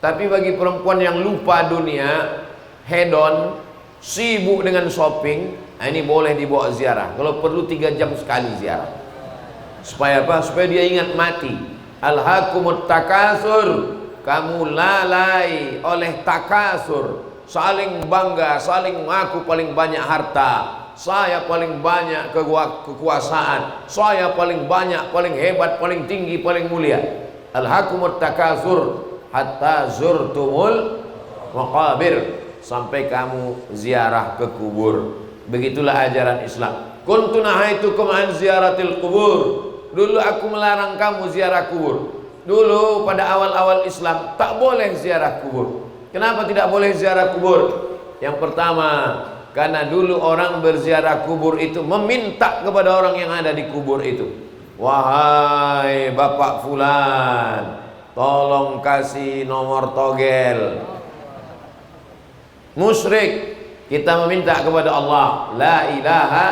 Tapi bagi perempuan yang lupa dunia, hedon, sibuk dengan shopping, ini boleh dibawa ziarah. Kalau perlu 3 jam sekali ziarah. Supaya apa? Supaya dia ingat mati. Alhaakumut takasur, kamu lalai oleh takasur, saling bangga, saling mengaku paling banyak harta. Saya paling banyak kekuasaan, saya paling banyak, paling hebat, paling tinggi, paling mulia. Alhaakumut takasur hatta zurtumul maqabir, sampai kamu ziarah ke kubur. Begitulah ajaran Islam. Kuntu nahaitukum an ziyaratil kubur. Dulu aku melarang kamu ziarah kubur. Dulu pada awal-awal Islam tak boleh ziarah kubur. Kenapa tidak boleh ziarah kubur? Yang pertama, karena dulu orang berziarah kubur itu meminta kepada orang yang ada di kubur itu. Wahai Bapak Fulan, tolong kasih nomor togel. Musyrik. Kita meminta kepada Allah, la ilaha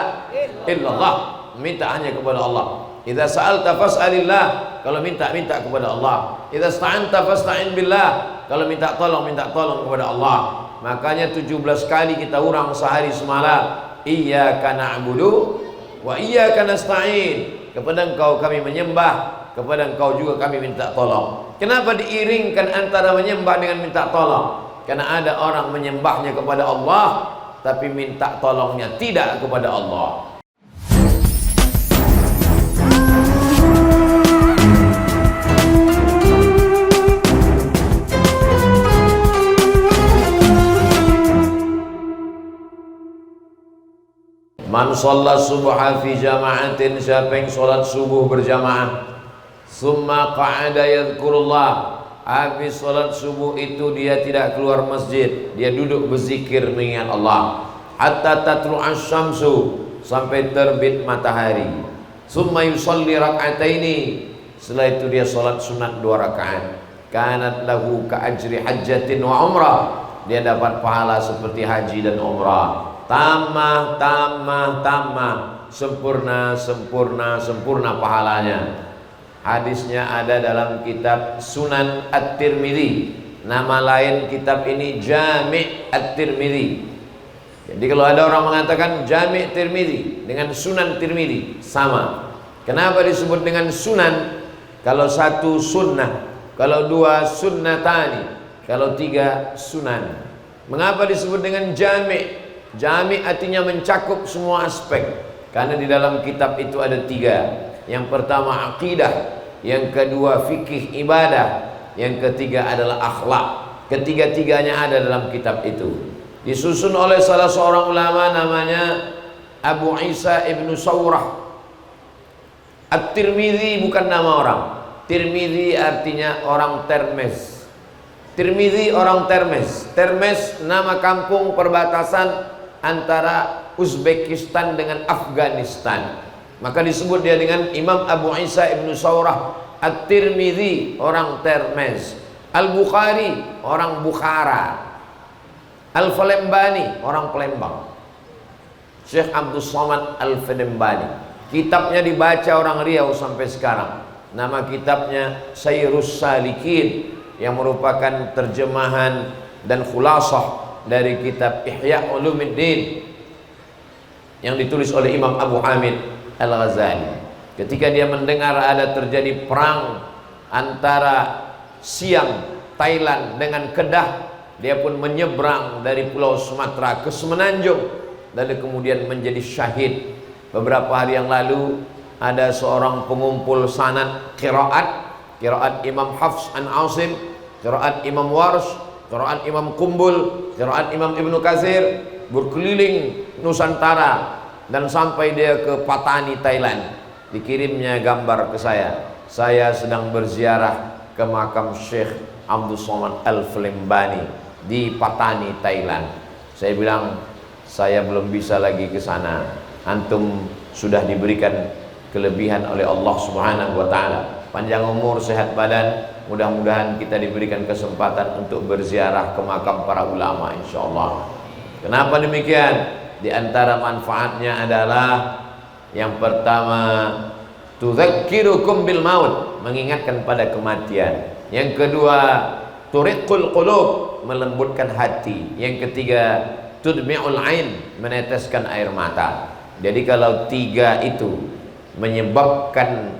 illallah, minta hanya kepada Allah. Idza sa'alta fas'alillah, kalau minta kepada Allah. Idza sta'anta fasta'in billah, kalau minta tolong kepada Allah. Makanya 17 kali kita urang sehari semalam, iyyaka na'budu wa iyyaka nasta'in. Kepada Engkau kami menyembah, kepada Engkau juga kami minta tolong. Kenapa diiringkan antara menyembah dengan minta tolong? Karena ada orang menyembahnya kepada Allah, tapi minta tolongnya tidak kepada Allah. Man shalla subha fi jama'atin, siapa yang sholat subuh berjamaah, summa qa'ada yadhkurullah, habis sholat subuh itu dia tidak keluar masjid, dia duduk berzikir mengingat Allah, hatta tatlu'asy syamsu, sampai terbit matahari. Summa yusalli rak'ataini, setelah itu dia sholat sunat 2 rakaat. Kanat lahu ka ajri hajjatin wa umrah, dia dapat pahala seperti haji dan umrah. Tamah, sempurna pahalanya. Hadisnya ada dalam kitab Sunan At-Tirmidzi. Nama lain kitab ini Jami' At-Tirmidzi. Jadi kalau ada orang mengatakan Jami' Tirmidzi dengan Sunan Tirmidzi, sama. Kenapa disebut dengan sunan? Kalau 1 sunnah, kalau 2 sunnatani, kalau 3 sunan. Mengapa disebut dengan Jami'? Jami' artinya mencakup semua aspek. Karena di dalam kitab itu ada 3. Yang pertama akidah, yang kedua fikih ibadah, yang ketiga adalah akhlak. Ketiga-tiganya ada dalam kitab itu. Disusun oleh salah seorang ulama namanya Abu Isa ibnu Saurah. At-Tirmidzi bukan nama orang. Tirmidzi artinya orang Termes. Tirmidzi orang Termes. Termes nama kampung perbatasan antara Uzbekistan dengan Afghanistan. Maka disebut dia dengan Imam Abu Isa ibnu Saurah. At-Tirmidzi orang Termes. Al-Bukhari orang Bukhara. Al-Falembani orang Palembang. Syekh Abdul Somad Al-Falembani, kitabnya dibaca orang Riau sampai sekarang. Nama kitabnya Sayrus Salikin, yang merupakan terjemahan dan khulasah dari kitab Ihya Ulumuddin yang ditulis oleh Imam Abu Hamid Al-Ghazali. Ketika dia mendengar ada terjadi perang antara Siam Thailand dengan Kedah, dia pun menyeberang dari Pulau Sumatera ke Semenanjung, lalu kemudian menjadi syahid. Beberapa hari yang lalu ada seorang pengumpul sanad qiraat Imam Hafs an Asim, qiraat Imam Warsh, qiraat Imam Kumbul, qiraat Imam Ibnu Katsir, berkeliling Nusantara dan sampai dia ke Patani, Thailand. Dikirimnya gambar ke saya sedang berziarah ke makam Syekh Abdul Somad Al-Falembani di Patani, Thailand. Saya bilang, saya belum bisa lagi ke sana. Antum sudah diberikan kelebihan oleh Allah Subhanahu wa taala. Panjang umur, sehat badan, mudah-mudahan kita diberikan kesempatan untuk berziarah ke makam para ulama insyaallah. Kenapa demikian? Di antara manfaatnya adalah yang pertama, tudzakirukum bil maut, mengingatkan pada kematian. Yang kedua, turiqul qulub, melembutkan hati. Yang ketiga, tudmi'ul ain, meneteskan air mata. Jadi kalau tiga itu menyebabkan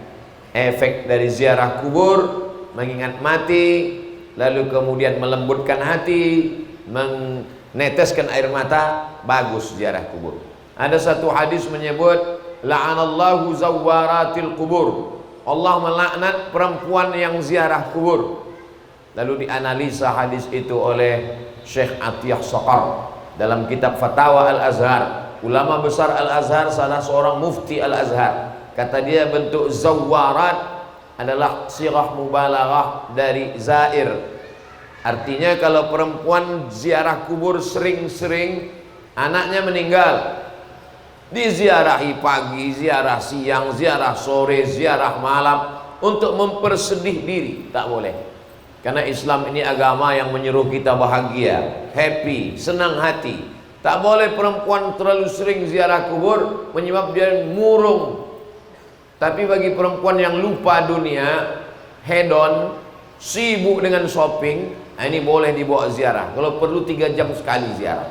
efek dari ziarah kubur, mengingat mati, lalu kemudian melembutkan hati, meneteskan air mata, bagus ziarah kubur. Ada satu hadis menyebut la'anallahu zawwaratil kubur, Allah melaknat perempuan yang ziarah kubur. Lalu dianalisa hadis itu oleh Syekh Atiyah Saqar dalam kitab Fatawa Al-Azhar. Ulama besar Al-Azhar, salah seorang mufti Al-Azhar, kata dia bentuk zawwarat adalah sirah mubalaghah dari zair. Artinya kalau perempuan ziarah kubur sering-sering, anaknya meninggal, diziarahi pagi, ziarah siang, ziarah sore, ziarah malam, untuk mempersedih diri, tak boleh. Karena Islam ini agama yang menyuruh kita bahagia, happy, senang hati. Tak boleh perempuan terlalu sering ziarah kubur, menyebabkan dia murung. Tapi bagi perempuan yang lupa dunia, hedon, sibuk dengan shopping, ini boleh dibawa ziarah. Kalau perlu 3 jam sekali ziarah.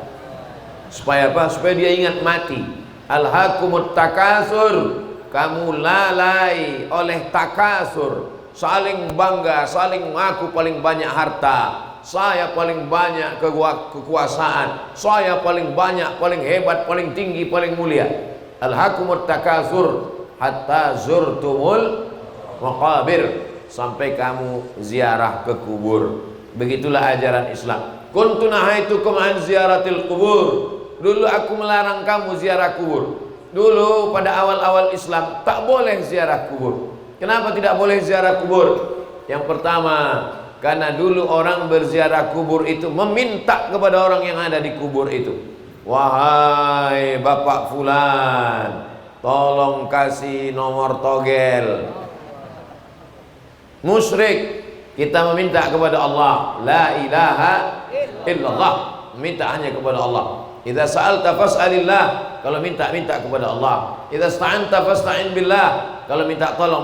Supaya apa? Supaya dia ingat mati. Alhaakumut takasur, kamu lalai oleh takasur, saling bangga, saling mengaku paling banyak harta, saya paling banyak kekuasaan, saya paling banyak, paling hebat, paling tinggi, paling mulia. Alhaakumut takasur hatta zurtumul maqabir, sampai kamu ziarah ke kubur. Begitulah ajaran Islam. Kuntu nahaitukum an ziyaratil kubur, dulu aku melarang kamu ziarah kubur. Dulu pada awal-awal Islam tak boleh ziarah kubur. Kenapa tidak boleh ziarah kubur? Yang pertama, karena dulu orang berziarah kubur itu meminta kepada orang yang ada di kubur itu. Wahai Bapak Fulan, tolong kasih nomor togel. Musyrik. Kita meminta kepada Allah, la ilaha illallah, minta hanya kepada Allah. Idza sa'alta fas'alillah, kalau minta kepada Allah. Idza sta'anta fasta'in billah, kalau minta tolong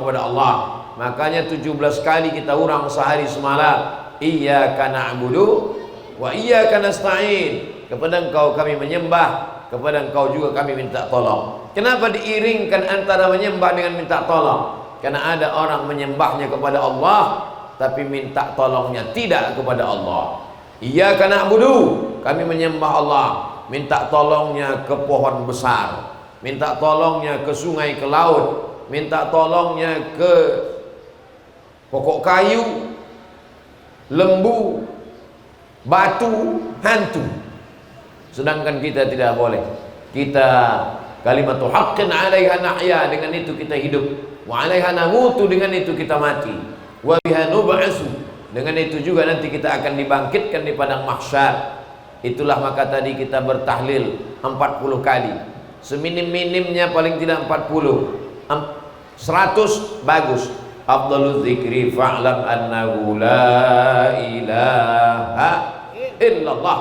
kepada Allah. Makanya 17 kali kita urang sehari semalam, iyyaka na'budu wa iyyaka nasta'in, kepada Engkau kami menyembah, kepada Engkau juga kami minta tolong. Kenapa diiringkan antara menyembah dengan minta tolong? Karena ada orang menyembahnya kepada Allah, tapi minta tolongnya tidak kepada Allah. Iyyaka na'budu, kami menyembah Allah, minta tolongnya ke pohon besar, minta tolongnya ke sungai, ke laut, minta tolongnya ke pokok kayu, lembu, batu, hantu. Sedangkan kita tidak boleh. Kita kalimatu haqqin 'alaiha nahya, dengan itu kita hidup. Wa 'alaiha namutu, dengan itu kita mati. Wa biha nub'atsu, dengan itu juga nanti kita akan dibangkitkan di padang mahsyar. Itulah maka tadi kita bertahlil 40 kali. Seminim-minimnya paling tidak 40. 100 bagus. Afdhaluz zikri fa'lam annahu la ilaha illallah.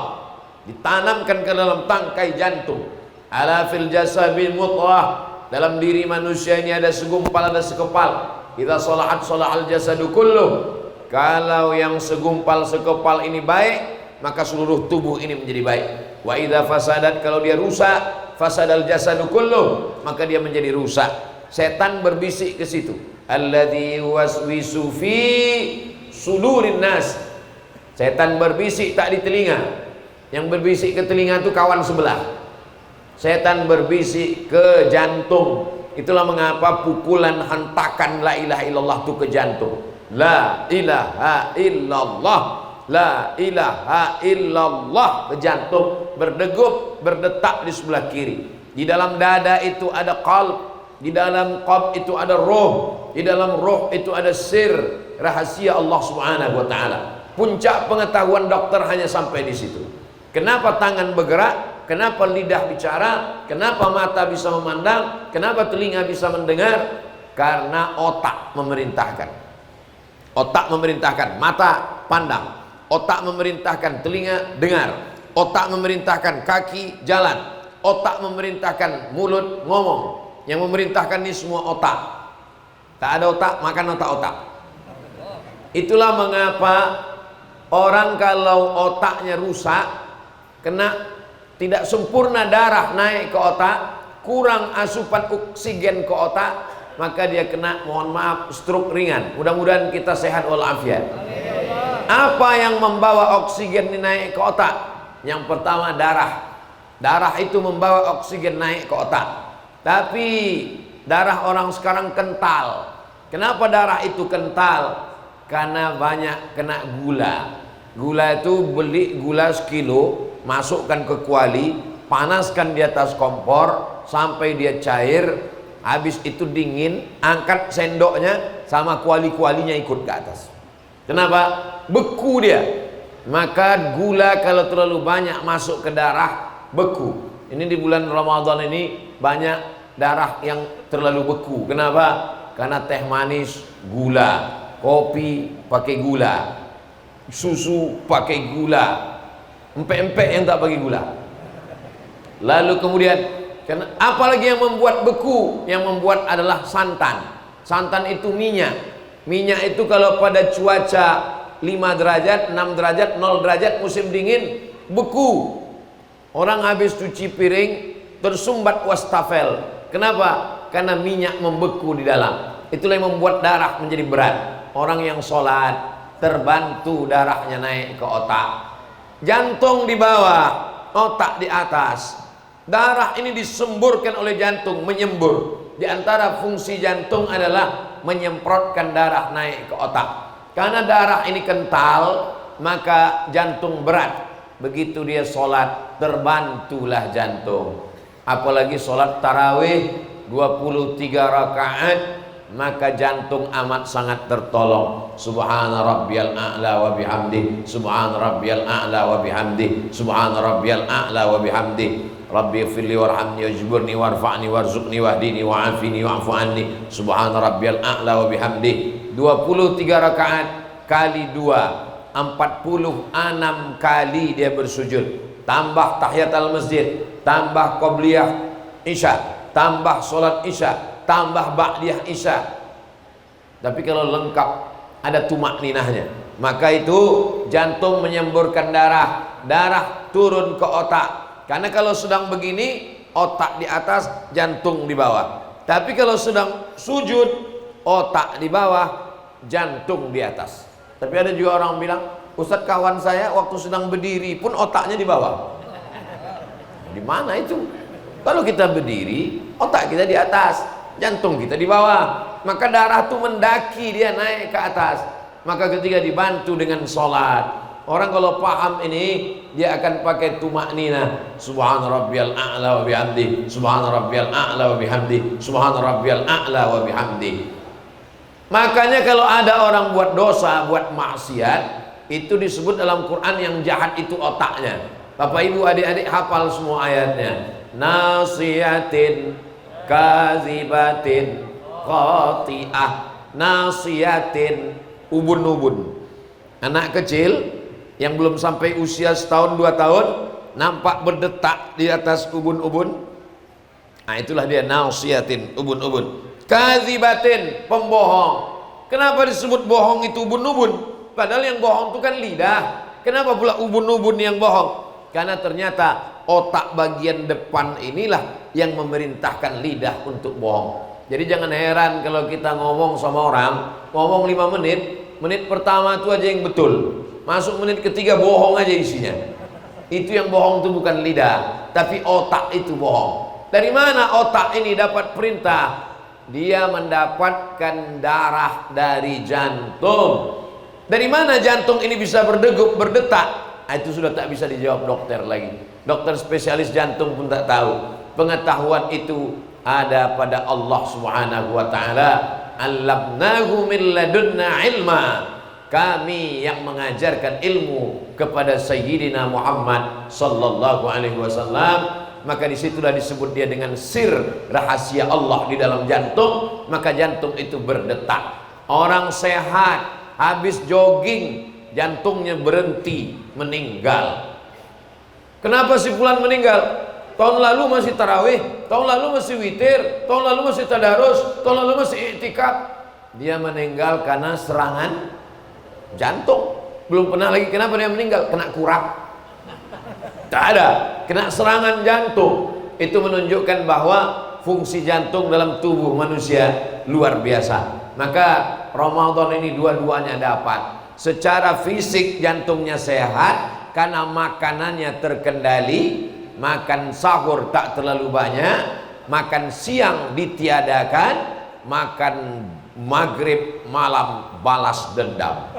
Ditanamkan ke dalam tangkai jantung. Ala fil jasabil mut'ah, dalam diri manusia ini ada segumpal, ada sekepal. Idza shalahat shalahal jasadu kulluh. Kalau yang segumpal sekepal ini baik, maka seluruh tubuh ini menjadi baik. Wa idza fasadat, kalau dia rusak, fasadal jasadu kulluh, maka dia menjadi rusak. Setan berbisik ke situ. Alladzi waswisu fi sudurin nas. Setan berbisik tak di telinga. Yang berbisik ke telinga itu kawan sebelah. Setan berbisik ke jantung. Itulah mengapa pukulan hentakan la ilaha illallah itu ke jantung. La ilaha illallah, la ilaha illallah, ke jantung, berdegup, berdetak di sebelah kiri. Di dalam dada itu ada qalb, di dalam qalb itu ada roh, di dalam roh itu ada sir, rahasia Allah Subhanahu wa taala. Puncak pengetahuan dokter hanya sampai di situ. Kenapa tangan bergerak? Kenapa lidah bicara? Kenapa mata bisa memandang? Kenapa telinga bisa mendengar? Karena otak memerintahkan. Otak memerintahkan, mata pandang. Otak memerintahkan, telinga dengar. Otak memerintahkan, kaki jalan. Otak memerintahkan, mulut ngomong. Yang memerintahkan ini semua otak. Tak ada otak, makan otak-otak. Itulah mengapa orang kalau otaknya rusak, kena tidak sempurna darah naik ke otak, kurang asupan oksigen ke otak, maka dia kena, mohon maaf, stroke ringan. Mudah-mudahan kita sehat walafiat. Apa yang membawa oksigen ini naik ke otak? Yang pertama darah. Darah itu membawa oksigen naik ke otak. Tapi darah orang sekarang kental. Kenapa darah itu kental? Karena banyak kena gula. Gula itu beli gula sekilo, masukkan ke kuali, panaskan di atas kompor sampai dia cair. Habis itu dingin, angkat sendoknya sama kuali-kualinya ikut ke atas. Kenapa? Beku dia. Maka gula kalau terlalu banyak masuk ke darah, beku. Ini di bulan Ramadan ini banyak darah yang terlalu beku. Kenapa? Karena teh manis, gula, kopi pakai gula, susu pakai gula, empek-empek yang tak pakai gula. Lalu kemudian, apalagi yang membuat beku? Yang membuat adalah santan. Santan itu minyak. Minyak itu kalau pada cuaca 5 derajat, 6 derajat, 0 derajat musim dingin, beku. Orang habis cuci piring tersumbat wastafel. Kenapa? Karena minyak membeku di dalam. Itulah yang membuat darah menjadi berat. Orang yang sholat terbantu darahnya naik ke otak. Jantung di bawah, otak di atas. Darah ini disemburkan oleh jantung, menyembur. Di antara fungsi jantung adalah menyemprotkan darah naik ke otak. Karena darah ini kental, maka jantung berat. Begitu dia sholat, terbantulah jantung. Apalagi sholat tarawih 23 rakaat, maka jantung amat sangat tertolong. Subhana rabbiyal a'la wa bihamdi, subhana rabbiyal a'la wa bihamdi, subhana rabbiyal a'la wa bihamdi. Rabbi ighfirli warhamni wajburni warfa'ni warzuqni wahdini wa'afini wa'fu anni, subhana rabbiyal a'la wa bihamdi. 23 rakaat kali 2, 46 kali dia bersujud, tambah tahiyatul masjid, tambah qobliyah isya, tambah sholat isya, tambah ba'diyah isya. Tapi kalau lengkap ada tumakninahnya, maka itu jantung menyemburkan darah, darah turun ke otak. Karena kalau sedang begini, otak di atas, jantung di bawah. Tapi kalau sedang sujud, otak di bawah, jantung di atas. Tapi ada juga orang bilang, Ustadz, kawan saya waktu sedang berdiri pun otaknya di bawah. Di mana itu? Kalau kita berdiri, otak kita di atas, jantung kita di bawah. Maka darah itu mendaki, dia naik ke atas. Maka ketika dibantu dengan sholat, orang kalau paham ini, dia akan pakai tumaknina. Subhana rabbiyal a'la wa bihamdi, subhana rabbiyal a'la wa bihamdi, subhana rabbiyal a'la wa bihamdi. Makanya kalau ada orang buat dosa, buat maksiat, itu disebut dalam Quran yang jahat itu otaknya. Bapak ibu adik-adik hafal semua ayatnya. Nasiyatin kazibatin khati'ah. Nasiyatin, ubun-ubun. Anak kecil yang belum sampai usia setahun 2 tahun nampak berdetak di atas ubun-ubun. Nah itulah dia nasiyatin, ubun-ubun. Kazibatin, pembohong. Kenapa disebut bohong itu ubun-ubun? Padahal yang bohong itu kan lidah. Kenapa pula ubun-ubun yang bohong? Karena ternyata otak bagian depan inilah yang memerintahkan lidah untuk bohong. Jadi jangan heran kalau kita ngomong sama orang, ngomong 5 menit, menit pertama itu aja yang betul, masuk menit ketiga bohong aja isinya. Itu yang bohong itu bukan lidah, tapi otak itu bohong. Dari mana otak ini dapat perintah? Dia mendapatkan darah dari jantung. Dari mana jantung ini bisa berdegup, berdetak? Itu sudah tak bisa dijawab dokter lagi. Dokter spesialis jantung pun tak tahu. Pengetahuan itu ada pada Allah Subhanahu wa taala. Allamnahu min ladunna ilma. Kami yang mengajarkan ilmu kepada Sayyidina Muhammad sallallahu alaihi wasallam. Maka disitulah disebut dia dengan sir rahasia Allah di dalam jantung. Maka jantung itu berdetak. Orang sehat habis jogging, jantungnya berhenti, meninggal. Kenapa si fulan meninggal? Tahun lalu masih tarawih, tahun lalu masih witir, tahun lalu masih tadarus, tahun lalu masih i'tikaf. Dia meninggal karena serangan jantung. Belum pernah lagi. Kenapa dia meninggal? Kena kurap. Tak ada. Kena serangan jantung. Itu menunjukkan bahwa fungsi jantung dalam tubuh manusia luar biasa. Maka Ramadan ini dua-duanya dapat. Secara fisik jantungnya sehat karena makanannya terkendali, makan sahur tak terlalu banyak, makan siang ditiadakan, makan maghrib malam balas dendam.